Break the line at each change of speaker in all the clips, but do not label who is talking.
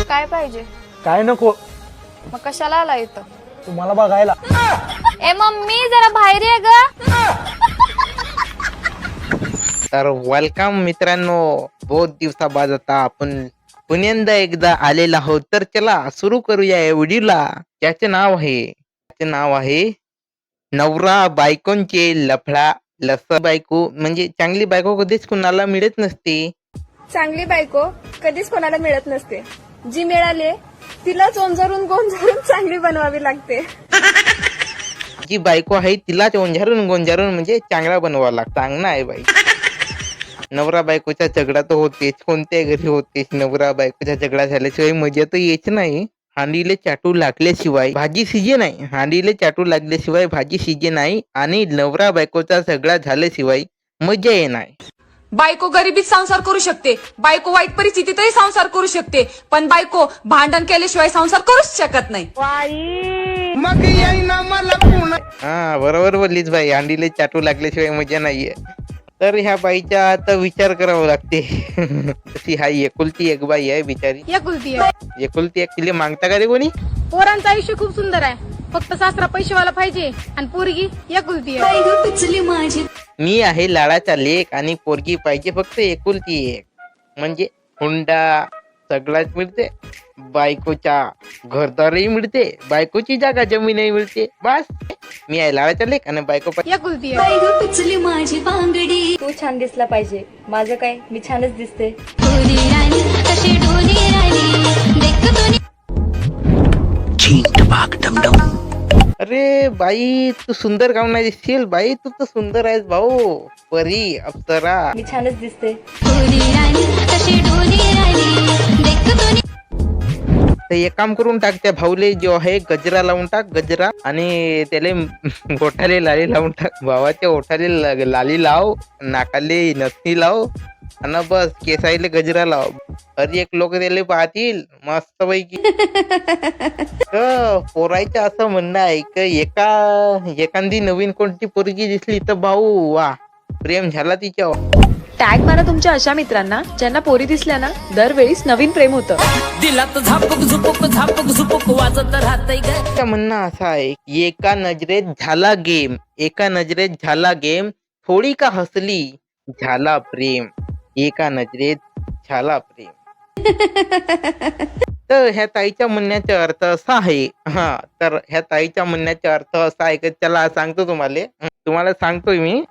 काय पाहिजे?
काय नको.
मग कशाला आला इथं?
तुम्हाला बघायला.
ए मम्मी जरा बाहेर ये ग.
तर वेलकम मित्रांनो, बहुत दिवसाबाद आता आपण पुन्यांदा एकदा आलेला आहोत. तर चला सुरू करूया या व्हिडिओला. त्याचे नाव आहे नवरा बायकोंचे लफडा. बायको म्हणजे चांगली बायको कधीच कुणाला मिळत नसते.
चांगली बायको कधीच कोणाला मिळत नसते. जी मिळाली तिलाच ओंजारून गोंजारून चांगली बनवावी लागते.
जी बायको आहे तिलाच ओंझारून गोंजारून म्हणजे चांगला बनवावा लागतो. चांगला आहे बाई. नवरा बायकोचा झगडा तर होतेच, कोणत्या घरी होतेच. नवरा बायकोचा झगडा झाल्याशिवाय मजा तर येत नाही. हांडीले चाटू लागल्याशिवाय भाजी शिजे नाही. हांडीले चाटू लागल्याशिवाय भाजी शिजे नाही. आणि नवरा बायकोचा झगडा झाल्याशिवाय मजा ये नाही.
बायको गरिबीत संसार करू शकते, बायको वाईट परिस्थितीतही संसार करू शकते, पण बायको भांडण केल्याशिवाय संसार करूच शकत नाही.
हा बरोबर बोललीच बाई. हांडीले चाटू लागल्याशिवाय मजा नाहीये. तर ह्या बाईचा आता विचार करावा लागते. तशी हा एकुलती एक बाई आहे बिचारी. एकुलती एक. तिला मागता का रे कोणी?
पोरांचं आयुष्य खूप सुंदर आहे, फक्त सासरा पैसेवाला पाहिजे आणि पोरगी एकुलती आहे.
मी आहे लाडाचा लेक आणि पोरगी पाहिजे फक्त एकुलती एक. म्हणजे हुंडा सगळाच मिळते, बायकोच्या घरदारही मिळते, बायकोची जागा जमीनही मिळते. बस मी आहे लाडाचा लेक आणि बायको
एकुलती आहे.
तू छान दिसला पाहिजे. माझं काय, मी छानच दिसते.
अरे बाई तू सुंदर काऊन नाही दिसशील बाई? तू तर सुंदर आहेस भाऊ. परी अप्सरा.
मी छानच दिसते.
तर एक काम करून टाक, त्या भाऊले जो आहे गजरा लावून टाक. गजरा आणि त्याले ओठाले लाली लावून टाक. भावाच्या ओठाले लाली लाव, नाकाले नथनी लाव आणि बस केसाईले गजरा लाव. अरे एक लोक त्याले पाहतील मस्त पैकी. पोरायचं असं म्हणणं आहे की एखादी नवीन कोणती पोरगी दिसली तर भाऊ वा प्रेम झाला तिच्यावर.
टॅग मारा तुमच्या अशा मित्रांना ज्यांना पोरी दिसल्या ना दरवेळीच नवीन प्रेम होतं.
दिलात झापक झुपक वाजत राहतय ग.
म्हणणं असं आहे की एका नजरेत झाला गेम, एका नजरेत झाला गेम, थोडी का हसली झाला प्रेम, एका नजरेत झाला प्रेम. तर ह्या ताईच्या म्हणण्याचा अर्थ असा आहे. तर ह्या ताईच्या म्हणण्याचा अर्थ असा आहे की त्याला तुम्हाला सांगतोय मी.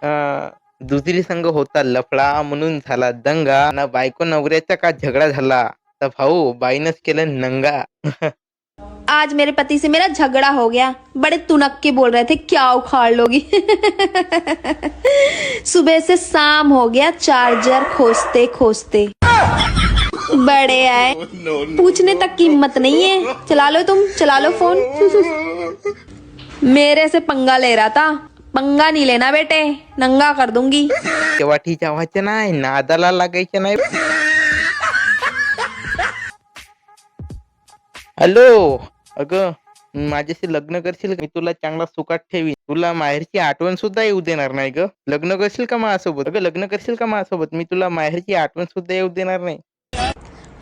दुसरी संघ होता लफडा म्हणून झाला दंगा, ना बायको नवऱ्याचा का झगडा झाला तर भाऊ बाईनच केलं नंगा.
आज मेरे पति से मेरा झगड़ा हो गया, बड़े तुनक के बोल रहे थे क्या उखाड़ लोगी. सुबह से शाम हो गया चार्जर खोजते खोजते. बड़े आए, पूछने तक की हिम्मत नहीं है. चला लो तुम, चला लो फोन. मेरे से पंगा ले रहा था. पंगा नहीं लेना बेटे, नंगा कर दूंगी.
तेव्हा जावायचं नाही, नादाला लागायचं नाही. हॅलो, अगं माझ्याशी लग्न करशील का? मी तुला चांगला सुखात ठेवीन. तुला माहेरची आठवण सुद्धा येऊ देणार नाही ग. लग्न करशील का माझ्यासोबत? अगं लग्न करशील का माझ्यासोबत? मी तुला माहेरची आठवण सुद्धा येऊ देणार नाही.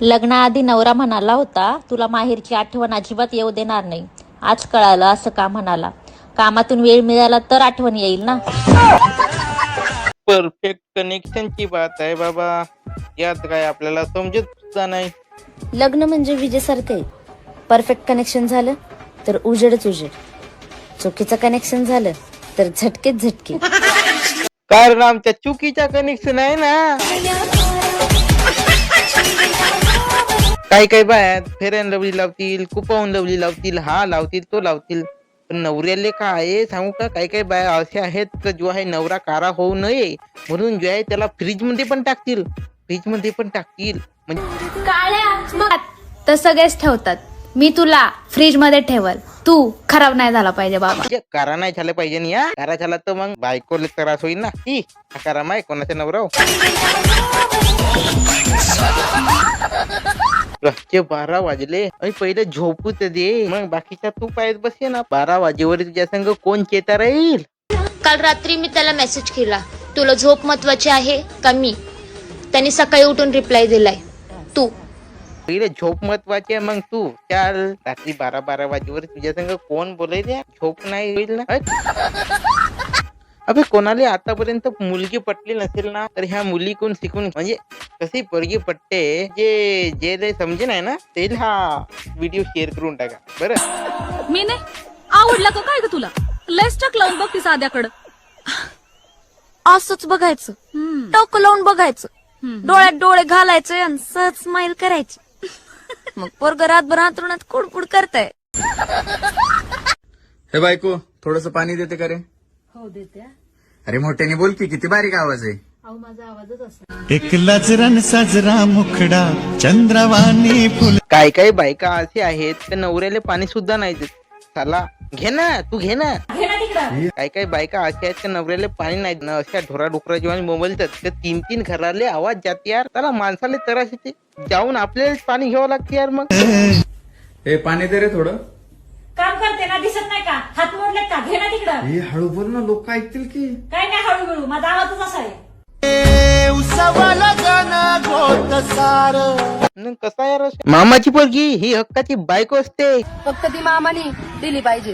लग्नाआधी नवरा म्हणाला होता तुला माहेरची आठवण अजिबात येऊ देणार नाही. आज कळालं असं का म्हणाला. कामातून वेळ मिळाला तर आठवण येईल ना.
परफेक्ट कनेक्शनची बात आहे बाबा. यात काय आपल्याला समजत सुद्धा नाही.
लग्न म्हणजे विजेसारखं आहे. परफेक्ट कनेक्शन झालं तर उजेडच उजेड, चुकीचं कनेक्शन झालं तर झटकेच झटके.
कारण आमच्या चुकीचा कनेक्शन आहे ना. काही बाया फेअर अँड लवली लावतील, कुपाऊन लवली लावतील, हा लावतील तो लावतील. पण नवऱ्याले काय सांगू का, काही बाया असे आहेत की जो आहे नवरा कारा होऊ नये म्हणून जो आहे त्याला फ्रीज मध्ये पण टाकतील. म्हणजे
काळ्या तर सगळेच ठेवतात. मी तुला फ्रीज मध्ये ठेवल, तू खराब नाही झाला पाहिजे बाबा.
कारा नाही झाला पाहिजे ना. या कारा झाला तर मग बायकोला त्रास होईल ना. ही कारा माय कोणाचा नवरा. रातचे 12 वाजले आणि पहिले झोपू तर दे, मग बाकीच्या तू पायत बसे ना. 12 वाजेवर तुझ्या संग कोण चेता राहील.
काल रात्री मी त्याला मेसेज केला, तुला झोप महत्वाची आहे का मी? त्याने सकाळी उठून रिप्लाय दिलाय, तू.
पहिले झोप महत्वाची आहे, मग तू चाल. रात्री 12 वाजेवर तुझ्या संग कोण बोलायला, झोप नाही होईल ना. अबे कोणाला आतापर्यंत मुलगी पटली नसेल ना, तर ह्या मुली कोण शिकून म्हणजे कशी पोरगी पटते, जे समजे नाही ना, ते हा व्हिडिओ शेअर करून टाका बरं.
मी नाही आवडला का काय ग तुला? लेस टक लावून बघ ती साध्याकडं.
असंच बघायचं, टोक लावून बघायचं, डोळ्यात डोळे घालायचे आणि सहज स्माइल करायची. मग पोरग रातभर अंतरुणात कुडकुड करताय.
हे बायको थोडस पाणी देते का रे?
हो देते.
अरे मोठ्याने बोल की, किती बारीक आवाज आहे.
अहो माझा आवाजच असा.
एक लाजरान साजरा मुखडा चंद्रवाणी फुल.
काय काय बायका असे आहेत तर नवऱ्याला पाणी सुद्धा नाही देत. साला घे ना, तू घे ना. काय काय बायका अशा आहेत तर नवऱ्याला पाणी नाही देत. अशा ढोरा डुकरा जेव्हा मोबाईलतात तर 3 घराले आवाज जाते यार. त्याला माणसाला त्रास येते, जाऊन आपल्यालाच पाणी घ्यावं लागते यार. मग
हे पाणी दे रे थोडं.
काम करते ना, दिसत नाही का? हात मोडले का? घे ना तिकडं.
हे हळू बोल ना, लोक ऐकतील की.
काय नाही हळूहळू, माझा आवाजच असा आहे.
कसा यार मामाची पोरगी ही हक्काची बायको असते.
फक्त ती मामाने दिली पाहिजे.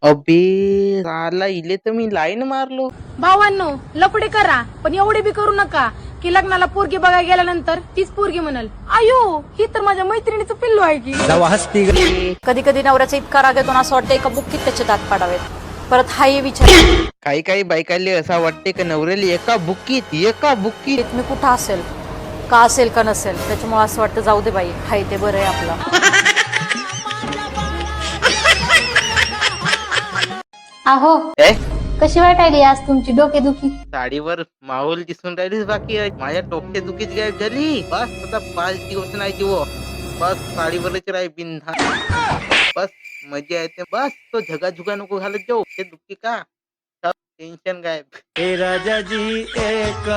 अबे साला इले तर मी लाईन मारलो.
भावांनो लपडे करा, पण एवढे बी करू नका की लग्नाला पोरगी बघायला गेल्यानंतर तीच पोरगी म्हणाल, आयो ही तर माझ्या मैत्रिणीचं पिल्लू आहे की.
कधी कधी नवऱ्याचा इतका राग येतो ना, असं वाटतं एका बुक्कीत त्याचे दात पाडावेत. परत हाही विचार,
काही काही बायकाले असा वाटते की नवऱ्याला एका बुक्कीत
मी कुठं असेल का, असेल का नसेल, त्याच्यामुळे असं वाटतं जाऊ दे बाई, हाय ते बरं आहे आपलं.
अहो
ए?
कशी वाटायली आज तुमची डोकेदुखी?
साडीवर माहोल दिसून राहिलीच बाकी आहे. माझ्या डोक्या दुखीच गायब झाली. बस आता 5 दिवस नाही जीव. बस साडीवरच राही बिंधा. बस मजा येते. बस तो झगा नको घालत जाऊ. ते दुखी का टेन्शन गायब.
राजाजी एक